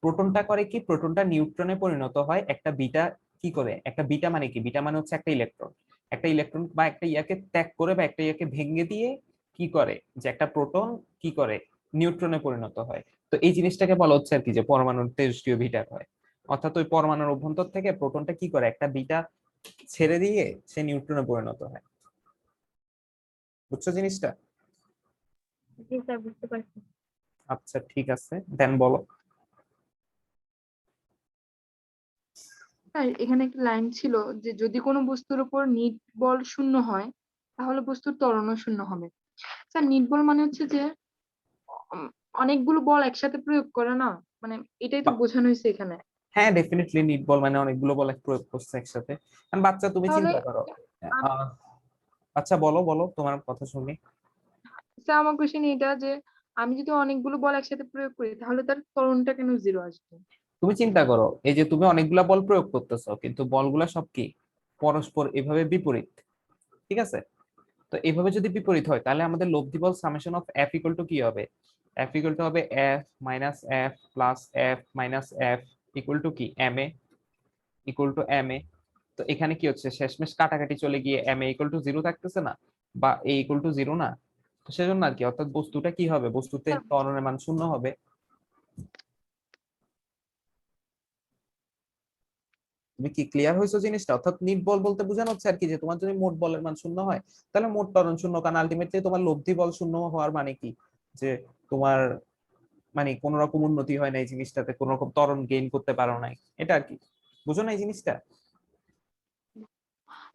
প্রোটনটা করে কি, প্রোটনটা নিউট্রনে পরিণত হয় একটা বিটা, কি করে, একটা বিটা মানে কি, বিটা মানে হচ্ছে একটা ইলেকট্রন, একটা ইলেকট্রন বা একটা ইয়াকে ত্যাগ করে বা একটা ইয়াকে ভেঙে দিয়ে কি করে, যে একটা প্রোটন কি করে, নিউট্রনে পরিণত হয়। তো এই জিনিসটাকে বলা হচ্ছে আর কি, যে পরমাণুর তেজস্ক্রিয় বিটা হয়। অর্থাৎ ওই পরমাণুর অভ্যন্তর থেকে প্রোটনটা কি করে, একটা বিটা ছেড়ে দিয়ে সে নিউট্রনে পরিণত হয়। বুঝছো জিনিসটা? জি স্যার বুঝতে পারছি। আচ্ছা ঠিক আছে, দেন বলো। স্যার এখানে একটা লাইন ছিল যে যদি কোনো বস্তুর উপর নিট বল শূন্য হয় তাহলে বস্তুর ত্বরণও শূন্য হবে। স্যার নিট বল মানে হচ্ছে যে উম, অনেকগুলো বল একসাথে প্রয়োগ করে না, মানে এটাই তো বোঝানো হয়েছে এখানে। হ্যাঁ ডেফিনেটলি নিট বল মানে অনেকগুলো বল প্রয়োগ করছে একসাথে। কারণ বাচ্চা তুমি তাহলে চিন্তা করো। আম- আহ, আচ্ছা বলো বলো, তোমার কথা শুনি। স্যার আমার কোশ্চেন এটা যে আমি যদি অনেকগুলো বল একসাথে প্রয়োগ করি তাহলে তার ত্বরণটা কেন জিরো আসবে? তুমি চিন্তা করো, এই যে তুমি অনেকগুলা বল প্রয়োগ করতেছো, কিন্তু বলগুলা সব কি পরস্পর এভাবে বিপরীত, ঠিক আছে? তো এইভাবে যদি বিপরীত হয় তাহলে আমাদের লব্ধি বল summation of F equal to কি হবে, এফ ইকুয়াল টু হবে F minus F plus F minus F equal to কি M A, equal to M A. তো এখানে কি হচ্ছে, শেষমেশ কাটাকাটি চলে গিয়ে M A equal to zero থাকতেছে না, বা এ ইকুয়াল টু জিরো না? তো সেজন্য আর কি, অর্থাৎ বস্তুটা কি হবে, বস্তুতে ত্বরণের মান শূন্য হবে। তুমি কি ক্লিয়ার হয়েছো জিনিসটা? অর্থাৎ নিট বল বলতে বোঝানো হচ্ছে আর কি, যে তোমার যদি মোট বলের মান শূন্য হয় তাহলে মোট ত্বরণ শূন্য, কারণ আলটিমেটলি তোমার লব্ধি বল শূন্য হওয়ার মানে কি, যে তোমার মানে কোন রকম উন্নতি হয় না এই জিনিসটাতে, কোন রকম ত্বরণ গেইন করতে পারো নাই, এটা আর কি। বুঝো না এই জিনিসটা?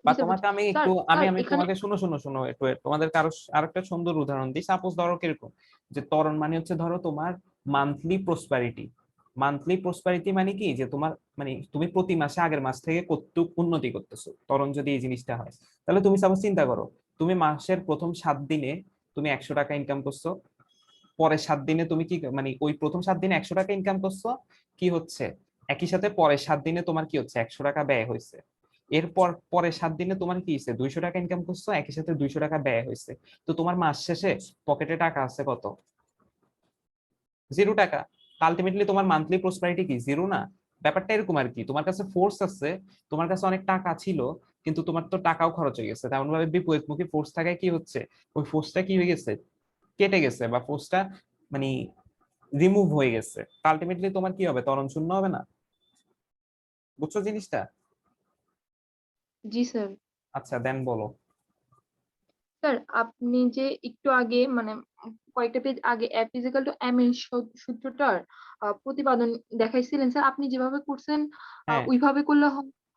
বা জি স্যার বুঝছি। তোমাকে আমি স্যার একটু আমি স্যার আমি এখানে তোমাকে শোনো শোনো শোনো একটু তোমাদের কারো আরেকটা সুন্দর উদাহরণ দিই। সাপোজ ধরো কিরকম, যে ত্বরণ মানে হচ্ছে ধরো তোমার মান্থলি প্রসপারিটি। মান্থলি প্রসপারিটি মানে কি, যে তোমার মানে তুমি প্রতি মাসে আগের মাস থেকে কতটুকু উন্নতি করতেছো, ত্বরণ যদি এই জিনিসটা হয়। তাহলে তুমি সাপোজ চিন্তা করো, তুমি মাসের প্রথম 7 দিনে তুমি 100 টাকা ইনকাম করছো, পরের 7 দিনে তুমি কি মানে ওই প্রথম 7 দিনে 100 টাকা ইনকাম করছো, কি হচ্ছে একই সাথে পরের 7 দিনে তোমার কি হচ্ছে 100 টাকা ব্যয় হয়েছে। এরপর পরের 7 দিনে তোমার কি হয়েছে 200 টাকা ইনকাম করছো, একই সাথে 200 টাকা ব্যয় হয়েছে। তো তোমার মাস শেষে পকেটে টাকা আছে কত? 0 টাকা। আলটিমেটলি তোমার মান্থলি প্রসপারিটি কি 0 না? ব্যাপারটা এরকম আর কি, তোমার কাছে ফোর্স আছে, তোমার কাছে অনেক টাকা ছিল, কিন্তু তোমার তো টাকাও খরচ হয়ে গেছে, তেমন ভাবে বিপরীতমুখী ফোর্স থাকায় কি হচ্ছে, ওই ফোর্সটা কি হয়ে গেছে, কেটে গেছে, বা ফোর্সটা মানে রিমুভ হয়ে গেছে। আলটিমেটলি তোমার কি হবে, ত্বরণ শূন্য হবে না? বুঝছো জিনিসটা? জি স্যার। আচ্ছা দেন বলো। স্যার আপনি যে একটু আগে মানে কয়েকটা পেজ আগে এফ ইজিক্যাল টু এম এর সূত্রটার প্রতিপাদন দেখাইছিলেন স্যার, আপনি যেভাবে করছেন হ্যাঁ ওইভাবে করলে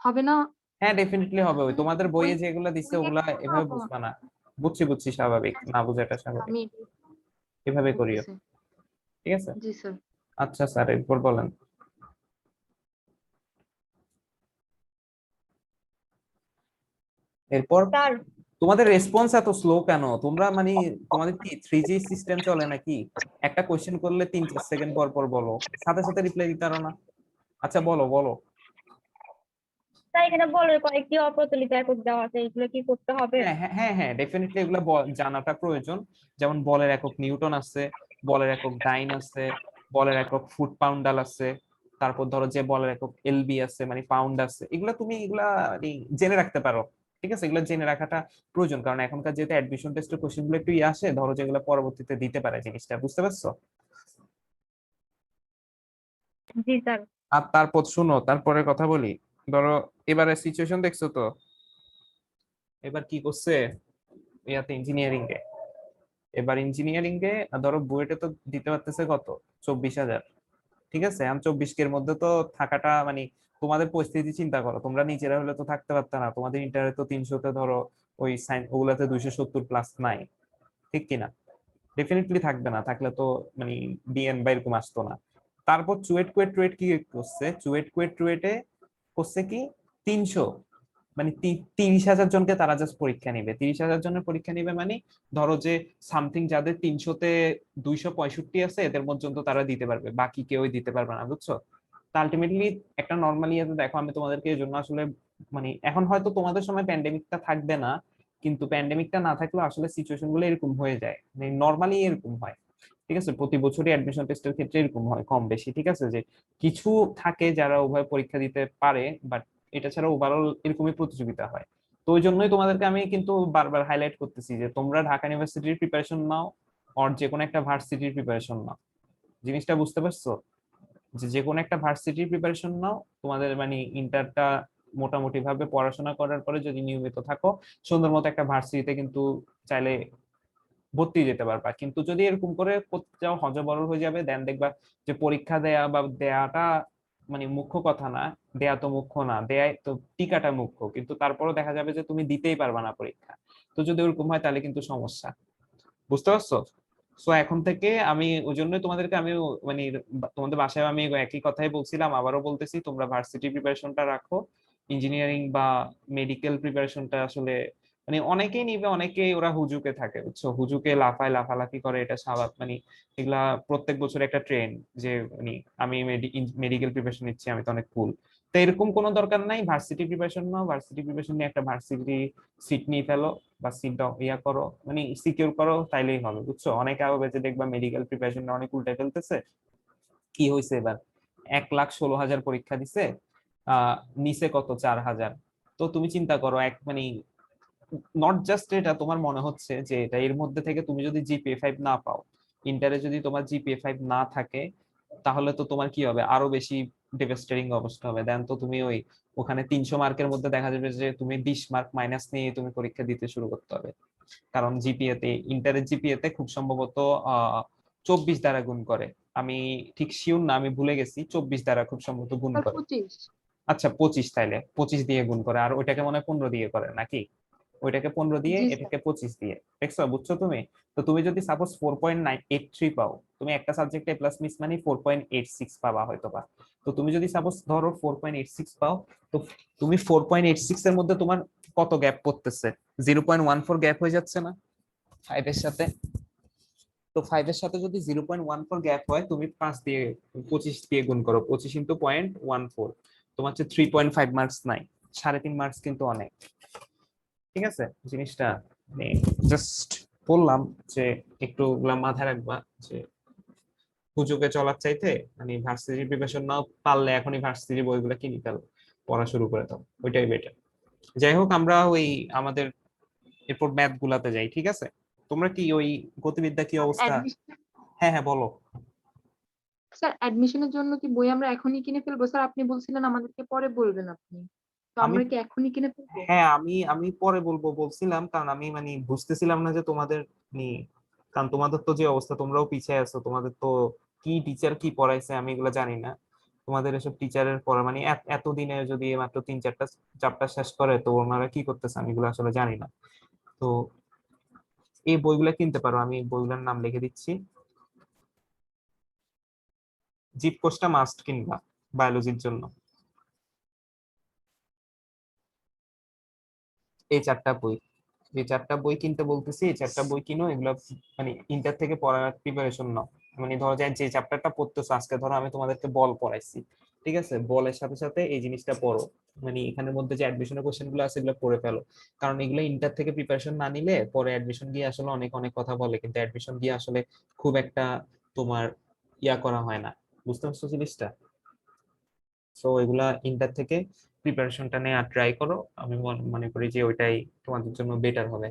হবে না? হ্যাঁ ডেফিনেটলি হবে, ওই তোমাদের ওই বইয়ে যেগুলো দিচ্ছে ওই ওগুলা একটা এভাবে অপমান। বুঝবা না। বুঝছি বুঝছি, স্বাভাবিক, না বুঝাটা স্বাভাবিক, আমি এভাবে করিও। বলতেছি। ঠিক আছে। জি স্যার। আচ্ছা স্যার এরপর বলেন। এরপর স্যার তোমাদের রেসপন্স এত স্লো কেন তোমরা, মানে তোমাদের কি 3G সিস্টেম চলে নাকি? একটা কোশ্চেন করলে 3-4 সেকেন্ড পর পর বলো, সাথে সাথে রিপ্লাই দিতে পারো না? আচ্ছা বলো বলো। স্যার এখানে বলের কয়েকটি অপ্রচলিত একক দেওয়া আছে, এগুলো কি করতে হবে? হ্যাঁ হ্যাঁ হ্যাঁ হ্যাঁ ডেফিনেটলি এগুলো জানাটা প্রয়োজন। যেমন বলের একক নিউটন আছে, বলের একক ডাইন আছে, বলের একক ফুট পাউন্ডাল আছে, তারপর ধরো যে বলের একক এলবি আছে মানে পাউন্ড আছে, এগুলা তুমি এগুলা মানে জেনে রাখতে পারো। ঠিক আছে, এগুলো জেনে রাখাটা প্রয়োজন, কারণ এখনকার যেহেতু অ্যাডমিশন টেস্টের কোশ্চেন গুলো একটু আসে, ধরো যেগুলো পরবর্তীতে দিতে পারে জিনিসটা, বুঝতে পারছো? জি স্যার। আর তারপর শুনো, তারপরে কথা বলি। ধরো এবারে সিচুয়েশন দেখছো তো, এবার কি করছে ইয়াতে ইঞ্জিনিয়ারিং এ, এবার ইঞ্জিনিয়ারিং এ ধরো বুয়েটে তো দিতে পারতেছে কত, 24,000। ঠিক আছে, এখন 24 এর মধ্যে তো থাকাটা মানে তোমাদের পরিস্থিতি চিন্তা করো, তোমরা নিজেরা হলে তো থাকতে পারত না, তোমাদের ইন্টারে তো 300-তে ধরো ওই সাইন ওগুলাতে 270+ নাই, ঠিক কিনা? ডেফিনেটলি থাকবে না, থাকলে তো মানে ডিএন বা এরকম আসতো না। তারপর চুয়েট কুয়েট টুয়েট কি করছে, চুয়েট কুয়েট টুয়েটে করছে কি 300 মানে 30,000 জনকে তারা জাস্ট পরীক্ষা নিবে, 30,000 জনের পরীক্ষা নিবে মানে ধরো যে সামথিং যাদের 300-তে 265 আছে এদের পর্যন্ত তারা দিতে পারবে, বাকি কেউই দিতে পারবে না, বুঝছো? তা আলটিমেটলি একটা নর্মালি দেখো, আমি তোমাদেরকে এই জন্য আসলে মানে এখন হয়তো তোমাদের সময় প্যান্ডেমিকটা থাকবে না, কিন্তু প্যান্ডেমিকটা না থাকলেও আসলে সিচুয়েশন গুলো এরকম হয়ে যায়, মানে নর্মালি এরকম হয়। ঠিক আছে, প্রতি বছরই অ্যাডমিশন টেস্টের ক্ষেত্রে এরকম হয় কম বেশি। ঠিক আছে, যে কিছু থাকে যারা উভয় পরীক্ষা দিতে পারে, বাট এটা ছাড়া ওভারঅল এরকমই প্রতিযোগিতা হয়। তো ওই জন্যই তোমাদেরকে আমি কিন্তু বারবার হাইলাইট করতেছি যে তোমরা ঢাকা ইউনিভার্সিটির প্রিপারেশন নাও, আর যে কোনো একটা ভার্সিটির প্রিপারেশন নাও। জিনিসটা বুঝতে পারছো? যে যে কোনো একটা ভার্সিটির প্রিপারেশন নাও, তোমাদের মানে ইন্টারটা মোটামুটি ভাবে পড়াশোনা করার পরে যদি নিয়মিত থাকো, সুন্দর মতো একটা ভার্সিটিতে কিন্তু চাইলে ভর্তি যেতে পারবা। কিন্তু যদি এরকম করে করতে যাও হযবরল হয়ে যাবে, দেন দেখবা যে পরীক্ষা দেয়া বা দেয়াটা মানে মুখ্য কথা না, দেয়া তো মুখ্য না, দেয়াই তো টিকাটা মুখ্য, কিন্তু তারপরও দেখা যাবে যে তুমি দিতেই পারবা না পরীক্ষা। তো যদি ওরকম হয় তাহলে কিন্তু সমস্যা, বুঝতে পারছো? সো এখন থেকে আমি ওই জন্যই তোমাদেরকে আমি মানে তোমাদের বাসায় আমি একই কথাই বলছিলাম, আবারও বলতেছি, তোমরা ভার্সিটি প্রিপারেশনটা রাখো। ইঞ্জিনিয়ারিং বা মেডিকেল প্রিপারেশনটা আসলে মানে অনেকেই নিবে, অনেকেই ওরা হুজুকে থাকে, বুঝছো, হুজুকে লাফায় লাফালাফি করে, এটা স্বাভাবিক, মানে এগুলা প্রত্যেক বছর একটা ট্রেন্ড যে মানে আমি মেডিকেল প্রিপারেশন নিচ্ছি, আমি তো অনেক কুল। তো এরকম কোনো দরকার নাই, ভার্সিটি প্রিপারেশন নাও, ভার্সিটি প্রিপারেশন নিয়ে একটা ভার্সিটি সিট নিয়ে ফেলো, বা সিট ইয়া করো মানে সিকিউর করো, তাইলেই হবে, বুঝছো? অনেকে আবার বেঁচে দেখবা মেডিকেল প্রিপারেশন অনেক উল্টে ফেলতেছে। কি হয়েছে এবার, 1,16,000 পরীক্ষা দিছে, নিচে কত 4,000। তো তুমি চিন্তা করো, এক মানে নট জাস্ট এটা তোমার মনে হচ্ছে যে এটা, এর মধ্যে থেকে তুমি যদি জিপিএ 5 না পাও, ইন্টারে যদি তোমার জিপিএ 5 না থাকে, তাহলে তো তোমার কি হবে, আরো বেশি ডেভাস্টেটিং অবস্থা হবে। দেন তো তুমি ওই ওখানে 300 মার্কের মধ্যে দেখা যাবে যে তুমি 20 মার্ক মাইনাস নিয়ে তুমি পরীক্ষা দিতে শুরু করতে হবে, কারণ জিপিএ তে ইন্টারের জিপিএ তে খুব সম্ভবত 24 দ্বারা গুণ করে। আমি ঠিক শিওর না, আমি ভুলে গেছি, 24 দ্বারা খুব সম্ভবত গুণ স্যার করে। 25। আচ্ছা 25, তাইলে 25 দিয়ে গুণ করে, আর ওইটাকে মনে হয় 15 দিয়ে করে নাকি? ওইটাকে 15 দিয়ে, জি স্যার। এটাকে 25 দিয়ে, দেখছো? বুঝছো তুমি? তো তুমি যদি সাপোজ 4.983 পাও, তুমি একটা সাবজেক্টে প্লাস মিস মানে 4.86 পাবা হয়তো বা। তো তুমি যদি সাপোজ ধরো 4.86 পাও, তো তুমি 4.86 এর মধ্যে তোমার কত গ্যাপ পড়তেছে, 0.14 গ্যাপ হয়ে যাচ্ছে না? 5 এর সাথে, তো 5 এর সাথে যদি 0.14 গ্যাপ হয় তুমি 5 দিয়ে 25 দিয়ে গুণ করো, 25 ইনটু 0.14, তোমার হচ্ছে 3.5 মার্কস নাই, 3.5 মার্কস কিন্তু অনেক। ঠিক আছে, জিনিসটা মানে জাস্ট বললাম যে একটু ওগুলা মাথায় রাখবা, যে হুজুকে চলার চাইতে মানে ভার্সিটি প্রিপারেশন নাও, পারলে এখনই ভার্সিটি বইগুলো কিনে ফেলো, পড়া শুরু করে দাও, ওইটাই বেটার। যাই হোক, আমরা ওই আমাদের এরপর ম্যাথ গুলাতে যাই, ঠিক আছে? তোমরা কি ওই গতিবিদ্যা কি অবস্থা? অ্যাডমিশন হ্যাঁ হ্যাঁ বলো। স্যার, অ্যাডমিশনের জন্য কি বই আমরা এখনই কিনে ফেলবো? স্যার আপনি বলছিলেন আমাদেরকে পরে বলবেন আপনি, তো আমি আমরা কি এখনই কিনে ফেলবো? হ্যাঁ, আমি পরে বলবো বলছিলাম, কারণ আমি মানে বুঝতেছিলাম না যে তোমাদের নিয়ে, কারণ তোমাদের তো যে অবস্থা, তোমরাও পিছিয়ে আছো, তোমাদের তো কি টিচার কি পড়াইছে আমি এগুলো জানি না। তোমাদের এসব টিচারের পড়া মানে এতদিনে যদি মাত্র 3-4টা চ্যাপ্টার শেষ করে, তো ওনারা কি করতেছে আমি এগুলো আসলে জানি না। তো এই বইগুলো কিনতে পারো, আমি বইগুলোর নাম লিখে দিচ্ছি। জীবকোষটা মাস্ট কিনবা বায়োলজির জন্য, এই 4টা বই, যে 4টা বই কিনতে বলতেছি, এই 4টা বই কিনো, এগুলো মানে ইন্টার থেকে পড়ার প্রিপারেশন নাও। মানে ধরো যায় যে চ্যাপ্টারটা পড়তেছো, আজকে ধরো আমি তোমাদেরকে বল পড়াইছি, ঠিক আছে, বলের সাথে সাথে এই জিনিসটা পড়ো, মানে এখানের মধ্যে যে অ্যাডমিশনের কোশ্চেন গুলো আছে এগুলো পড়ে ফেলো। কারণ এগুলো ইন্টার থেকে প্রিপারেশন না নিলে পরে অ্যাডমিশন গিয়ে আসলে অনেক অনেক কথা বলে, কিন্তু অ্যাডমিশন গিয়ে আসলে খুব একটা তোমার ইয়া করা হয় না, বুঝতে পারছো জিনিসটা? সো এগুলা ইন্টার থেকে প্রিপারেশনটা নেওয়া ট্রাই করো, আমি মনে করি যে ওইটাই তোমাদের জন্য বেটার হবে।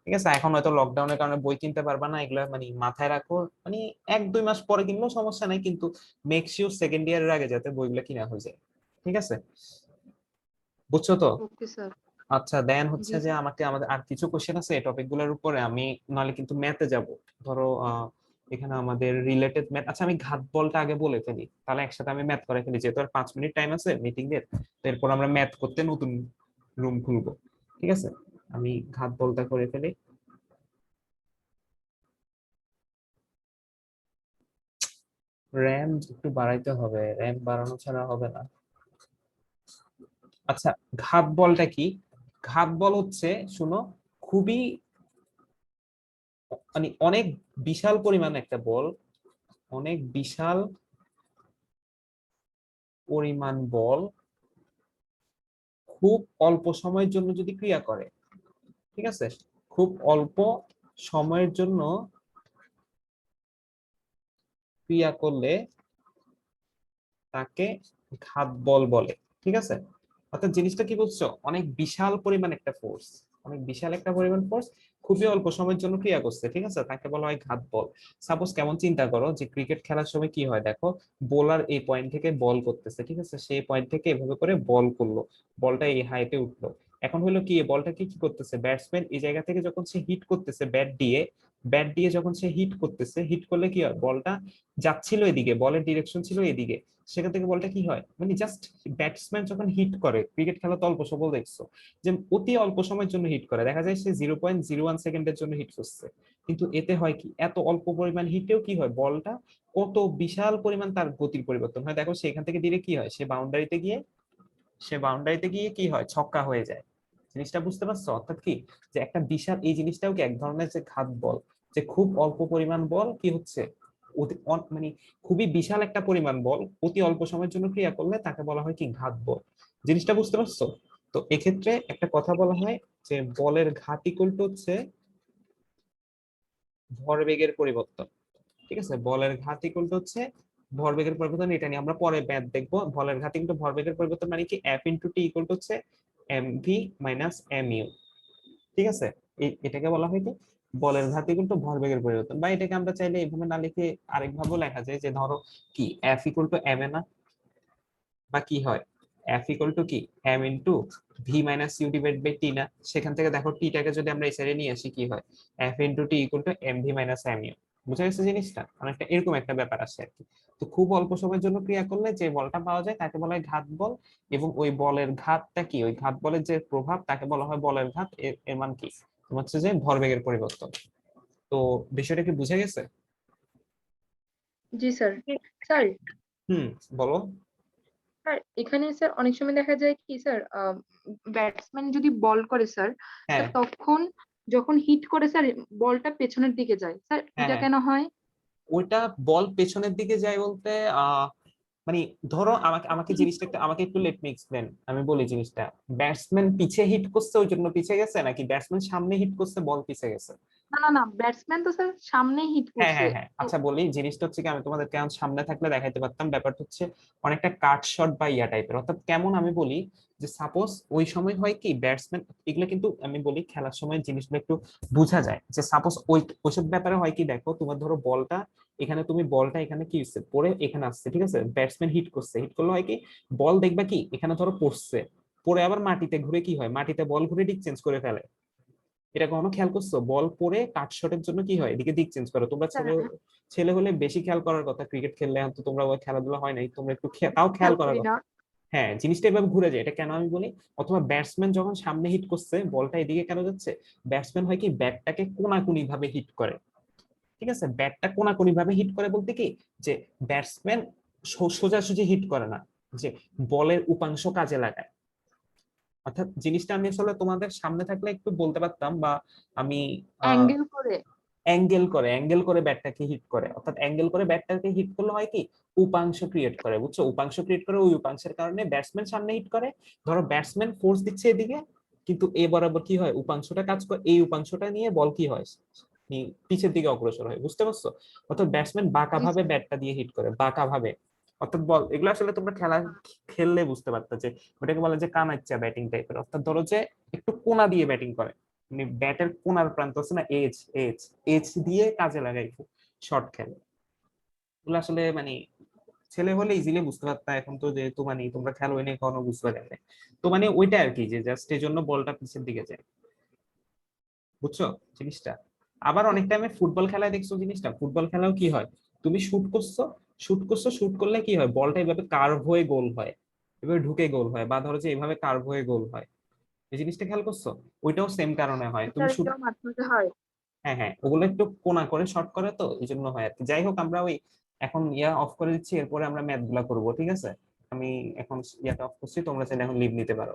ঠিক আছে, এখন হয়তো লকডাউনের কারণে বই কিনতে পারবা না, এগুলা মানে মাথায় রাখো, মানে 1-2 মাস পরে কিনলেও সমস্যা নাই, কিন্তু মেক শিওর সেকেন্ড ইয়ারের আগে যাতে বইগুলো কিনা হয়ে যায়। ঠিক আছে, বুঝছো তো? Okay sir. আচ্ছা, দেন হচ্ছে জি যে স্যার। আমাদের আর কিছু কোশ্চেন আছে এই টপিক গুলোর উপরে, আমি নাহলে কিন্তু ম্যাথে যাব। ধরো এখানে আমাদের রিলেটেড ম্যাথ, আচ্ছা আমি ঘাত বলটা আগে বলে ফেলি, তাহলে একসাথে আমি ম্যাথ করে ফেলি, যেহেতু আর 5 মিনিট টাইম আছে মিটিং এর, তো এরপর আমরা ম্যাথ করতে নতুন রুম খুলবো। ঠিক আছে, আমি ঘাত বলটা করে ফেলি। র্যাম একটু বাড়াইতে হবে, র্যাম বাড়ানো ছাড়া হবে না। আচ্ছা, ঘাত বলটা কি? ঘাত বল হচ্ছে, শুনো, খুবই মানে অনেক বিশাল পরিমাণ একটা বল, অনেক বিশাল পরিমাণ বল খুব অল্প সময়ের জন্য যদি ক্রিয়া করে, ঠিক আছে, খুব অল্প সময়ের জন্য ক্রিয়া করলে তাকে ঘাত বল বলে। ঠিক আছে, অর্থাৎ জিনিসটা কি বুঝছো, অনেক বিশাল পরিমাণ একটা ফোর্স, অনেক বিশাল একটা পরিমাণ ফোর্স খুবই অল্প সময়ের জন্য ক্রিয়া করছে, ঠিক আছে, তাকে বলা হয় ঘাত বল। সাপোজ কেমন চিন্তা করো, যে ক্রিকেট খেলার সময় কি হয় দেখো, বোলার এই পয়েন্ট থেকে বল করতেছে, ঠিক আছে, সেই পয়েন্ট থেকে এভাবে করে বল করলো, বলটা এই হাইটে উঠলো, এখন হলো কি এই বলটাকে কি করতেছে ব্যাটসম্যান এই জায়গা থেকে যখন সে হিট করতেছে ব্যাট দিয়ে যখন সে হিট করতেছে, হিট করলে কি হয়, বলটা যাচ্ছিল এদিকে, বলের ডিরেকশন ছিল এদিকে, সেখান থেকে বলটা কি হয়, মানে জাস্ট ব্যাটসম্যান যখন হিট করে, ক্রিকেট খেলা তো অল্প সময় দেখছো, যে অতি অল্প সময়ের জন্য হিট করে, দেখা যায় সে 0.01 সেকেন্ডের জন্য হিট করছে, কিন্তু এতে হয় কি, এত অল্প পরিমাণ হিটেও কি হয়, বলটা কত বিশাল পরিমাণ তার গতির পরিবর্তন হয়, দেখো সেখান থেকে দিলে কি হয়, সে বাউন্ডারিতে গিয়ে কি হয়, ছক্কা হয়ে যায়। জিনিসটা বুঝতে পারছো, অর্থাৎ কি, যে একটা বিশাল, এই জিনিসটাও কি এক ধরনের যে ঘাত বল, যে খুব অল্প পরিমাণ বল কি হচ্ছে, মানে খুবই বিশাল একটা পরিমাণ বল অতি অল্প সময়ের জন্য ক্রিয়া করলে তাকে বলা হয় কি, ঘাত বল। জিনিসটা বুঝতে পারছো? তো এক্ষেত্রে একটা কথা বলা হয় যে বলের ঘাত ইকুয়াল টু হচ্ছে ভরবেগের পরিবর্তন। ঠিক আছে, বলের ঘাত ইকুয়াল টু হচ্ছে ভরবেগের পরিবর্তন, এটা নিয়ে আমরা পরে ম্যাথ দেখবো। বলের ঘাত ইকুয়াল টু ভরবেগের পরিবর্তন মানে কি, F into T equal to হচ্ছে M V minus M U. ঠিক আছে, এটাকে বলা হয় কি, বলের ঘাত ইকুয়াল টু ভরবেগের পরিবর্তন, বা এটাকে আমরা চাইলে এইভাবে না লিখে আরেকভাবেও লেখা যায়, যে ধরো কি F equal to M A না, বা কি হয়, এফ ইকুয়াল টু কি M into V minus U divide by T না, সেখান থেকে দেখো টিটাকে যদি আমরা এই সাইডে নিয়ে আসি কি হয়, F into T equal to M V minus M U. বুঝা গেছে জিনিসটা, অনেকটা এরকম একটা ব্যাপার আসে আর কি। তো খুব অল্প সময়ের জন্য ক্রিয়া করলে যে বলটা পাওয়া যায় তাকে বলা হয় ঘাত বল, এবং ওই বলের ঘাতটা কি, ওই ঘাত বলের যে প্রভাব তাকে বলা হয় বলের ঘাত, এর মান কি, তোমার হচ্ছে যে ভরবেগের পরিবর্তন। তো বিষয়টা কি বুঝে গেছে? জি স্যার। স্যার, হুম, বলো। স্যার এখানে স্যার অনেক সময় দেখা যায় কি স্যার, ব্যাটসম্যান যদি বল করে স্যার, হ্যাঁ স্যার তখন যখন হিট করে স্যার বলটা পেছনের দিকে যায় স্যার, হ্যাঁ এটা হ্যাঁ, কেন হয়? ওইটা বল পেছনের দিকে যায় বলতে মানে ধরো আমাকে আমাকে জিনিসটা একটু আমাকে একটু লেট মি এক্সপ্লেন, আমি বলি জিনিসটা। ব্যাটসম্যান পিছে হিট করছে ওই জন্য পিছে গেছে, নাকি ব্যাটসম্যান সামনে হিট করছে বল পিছে গেছে? না না না, ব্যাটসম্যান তো স্যার সামনে হিট হ্যাঁ করছে। হ্যাঁ হ্যাঁ, তো আচ্ছা বলি জিনিসটা হচ্ছে কি, আমি তোমাদেরকে এখন সামনে থাকলে দেখাইতে পারতাম। ব্যাপারটা হচ্ছে অনেকটা কাট শট বা ইয়া টাইপের। অর্থাৎ কেমন আমি বলি, যে সাপোজ ওই সময় হয় কি ব্যাটসম্যান, এগুলো কিন্তু আমি বলি খেলার সময় জিনিসগুলো একটু বোঝা যায়। যে সাপোজ ওইসব ব্যাপারে হয় কি, দেখো তোমার ধরো বলটা এখানে, তুমি বলটা এখানে কি হচ্ছে পরে এখানে আসছে, ঠিক আছে, ব্যাটসম্যান হিট করছে, হিট করলে হয় কি বল দেখবা কি এখানে ধরো পড়ছে, পরে আবার মাটিতে ঘুরে কি হয়, মাটিতে বল ঘুরে দিক চেঞ্জ করে ফেলে। এটা কখনো খেয়াল করছো? বল পরে কাট শটের জন্য কি হয়, এদিকে দিক চেঞ্জ করো। তোমরা স্যার ছেলে ছেলে হলে বেশি খেয়াল করার কথা, ক্রিকেট খেললে তো তোমরা ওই খেলাধুলা হয় নাই, তোমরা একটু তাও খেয়াল খেয়াল করার করি কথা। না। হ্যাঁ, জিনিসটা এভাবে ঘুরে যায়, এটা কেন আমি বলি। অথবা ব্যাটসম্যান যখন সামনে হিট করছে বলটা এদিকে কেন যাচ্ছে, ব্যাটসম্যান হয় কি ব্যাটটাকে কোনাকুনি ভাবে হিট করে। ঠিক আছে, ব্যাটটা কোনাকুনি ভাবে হিট করে বলতে কি, যে ব্যাটসম্যান সোজাসুজি হিট করে না, যে বলের উপাংশ কাজে লাগায়। অর্থাৎ জিনিসটা আমি আসলে তোমাদের সামনে থাকলে একটু বলতে পারতাম, বা আমি অ্যাঙ্গেল করে। অ্যাঙ্গেল করে ব্যাটটাকে হিট করে। অর্থাৎ অ্যাঙ্গেল করে ব্যাটটাকে হিট করলে হয় কি উপাংশ ক্রিয়েট করে, বুঝছো, উপাংশ ক্রিয়েট করে, ওই উপাংশের কারণে ব্যাটসম্যান সামনে হিট করে। ধরো ব্যাটসম্যান ফোর্স দিচ্ছে এদিকে, কিন্তু এ বরাবর কি হয় উপাংশটা কাজ করে, এই উপাংশটা নিয়ে বল কি হয় পিছের দিকে অগ্রসর হয়, বুঝতে পারছো? অর্থাৎ ব্যাটসম্যান বাঁকা জি ভাবে স্যার। ব্যাটটা দিয়ে হিট করে, বাঁকা ভাবে। অর্থাৎ বল এগুলো আসলে তোমরা খেলা খেললে বুঝতে পারতো, যে ওটাকে বলে যে কানাচ্চা ব্যাটিং টাইপের। অর্থাৎ ধরো যে একটু কোনা দিয়ে ব্যাটিং করে, মানে ব্যাটের কোনার প্রান্ত আছে না, এজ এজ এজ দিয়ে কাজে লাগাই শর্ট খেলে। এগুলো আসলে মানে ছেলে হলে ইজিলি বুঝতে পারতা, এখন তো যেহেতু মানে তোমরা খেলো এনে কখনো বুঝতে পারবে। তো মানে ওইটা আর কি, যে জাস্ট এই জন্য বলটা পিছের দিকে যায়, বুঝছো জিনিসটা। আবার অনেক টাইমে ফুটবল খেলায় দেখছো জিনিসটা, ফুটবল খেলাও কি হয়, তুমি শুট করছো, শুট করলে কি হয় বলটা এইভাবে কার্ভ হয়ে গোল হয়, এভাবে ঢুকে গোল হয়, বা ধরো যে এইভাবে কার্ভ হয়ে গোল হয়। এই জিনিসটা খেয়াল করছো? ওইটাও সেম কারণে হয়, তুমি স্যার শুট। এটাও মাঝে মাঝে হয়। হ্যাঁ হ্যাঁ, ওগুলো একটু কোনা করে শর্ট করে, তো এই জন্য হয় আর কি। যাই হোক, আমরা ওই এখন ইয়া অফ করে দিচ্ছি, এরপরে আমরা ম্যাথ গুলা করবো, ঠিক আছে? আমি এখন ইয়াটা অফ করছি, তোমরা চাইলে এখন লিভ নিতে পারো।